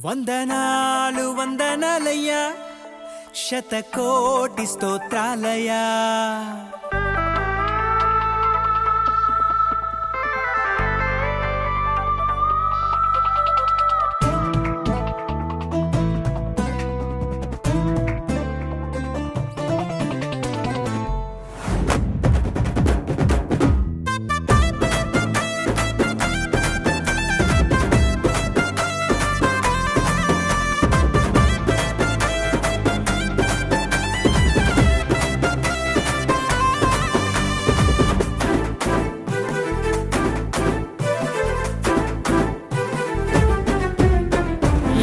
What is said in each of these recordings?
వందనాలు వందనాలయ్యా, శతకోటి స్తోత్రాలయ్యా.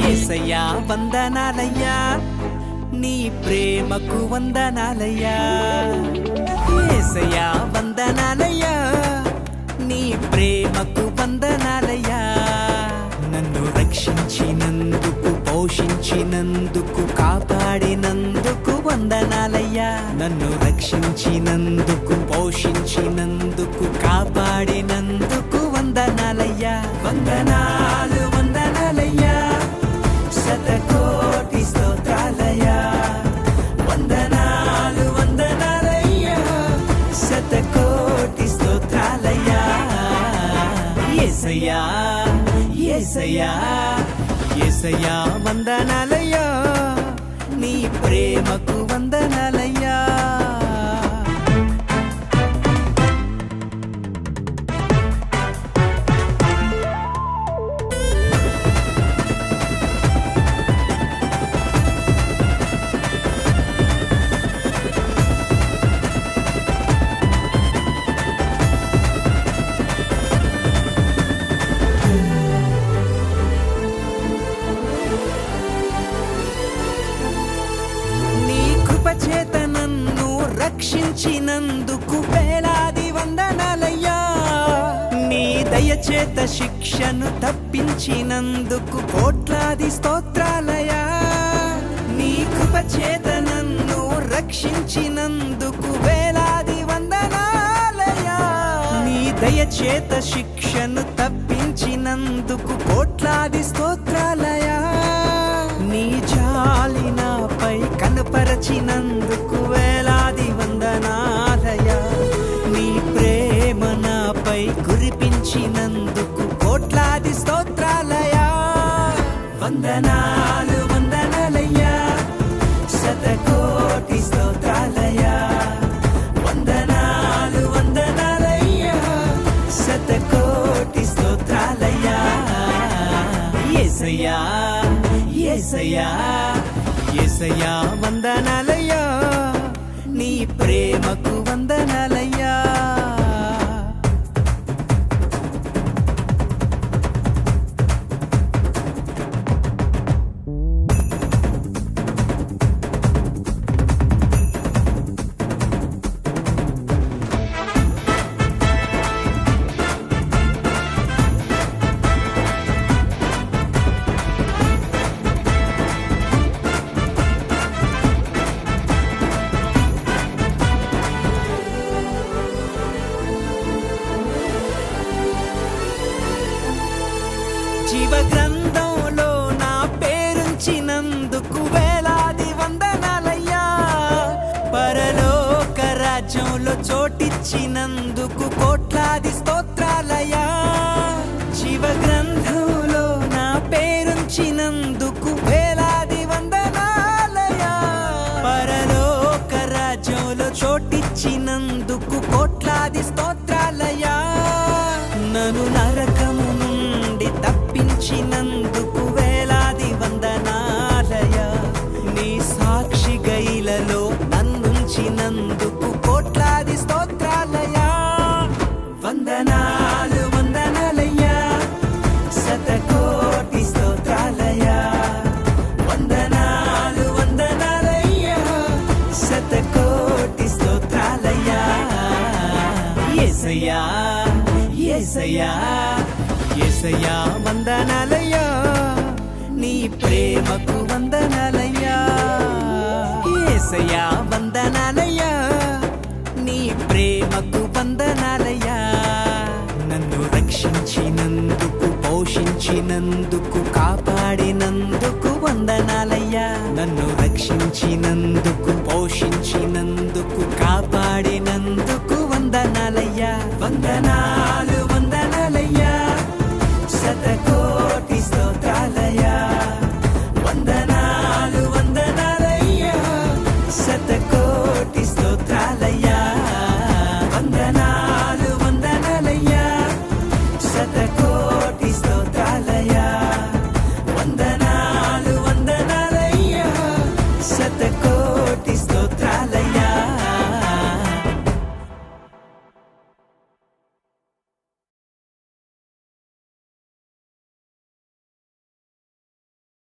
యేసయ్యా వందనాలయ్యా, నీ ప్రేమకు వందనాలయ్యా. యేసయ్యా వందనాలయ్యా, నీ ప్రేమకు వందనాలయ్యా. నన్ను రక్షించినందుకు, పోషించినందుకు, కాపాడినందుకు వందనాలయ్యా. నన్ను రక్షించినందుకు, పోషించినందుకు, కాపాడినందుకు వందనాలయ్యా. వందనాలు వందనాలయ్యా, శతకోటి స్తోత్రాలయ్యా. వందనాలు వందనాలయ్యా, శతకోటి స్తోత్రాలయ్యా. యేసయ్యా యేసయ్యా యేసయ్యా వందనాలయ్యా, నీ ప్రేమకు వందనాలయ్యా. చేత నన్ను రక్షించినందుకు వేలాది వందనాలయ్యా. నీ దయచేత శిక్షను తప్పించినందుకు కోట్లాది స్తోత్రాలయ్యా. నీ కృప చేత నన్ను రక్షించినందుకు వేలాది వందనాలయ్యా. నీ దయచేత శిక్షను తప్పించినందుకు కోట్లాది స్తోత్రాలయ్యా. నీ జాలి నాపై కనపరచినందుకు వేలాది వందనాలయ్యా. నీ ప్రేమ నాపై కురిపించినందుకు కోట్లాది స్తోత్రాలయ్యా. వందనాలు వందనాలయ్యా, శతకోటి స్తోత్రాలయ్యా. వందనాలు వందనాలయ్యా, శతకోటి స్తోత్రాలయ్యా. యేసయ్యా యేసయ్యా యేసయ్యా వందనాలయ్యా, నీ ప్రేమకు వందనాలయ్యా. జీవ గ్రంథంలో నా పేరుంచినందుకు వేలాది వందనాలయ్యా. పరలోక రాజ్యంలో చోటిచ్చినందుకు కోట్లాది స్తోత్రాలయ్యా. జీవ గ్రంథంలో నా పేరుంచినందుకు వేలాది వందనాలయ్యా. పరలోక రాజ్యంలో చోటిచ్చినందుకు కోట్లాది స్తోత్రాలయ్యా. నన్ను నరకము నుండి తప్పించినందుకు వేలాది వందనాలయ్యా. నీ సాక్షి గైలలో నన్నుంచినందుకు కోట్లాది స్తోత్రాలయ్యా. వందనాలు వందనాలయ్యా, శతకోటి స్తోత్రాలయ్యా. వందనాలు వందనాలయ్యా, శతకోటి స్తోత్రాలయ్యా. యేసయ్యా యేసయ్యా యేసయ్యా వందనాలయ్యా, నీ ప్రేమకు వందనాలయ్యా. యేసయ్యా వందనాలయ్యా, నీ ప్రేమకు వందనాలయ్యా. నన్ను రక్షించినందుకు, పోషించినందుకు, కాపాడి కాపాడినందుకు వందనాలయ్యా, నన్ను రక్షించినందుకు, పోషించినందుకు, కాపాడినందుకు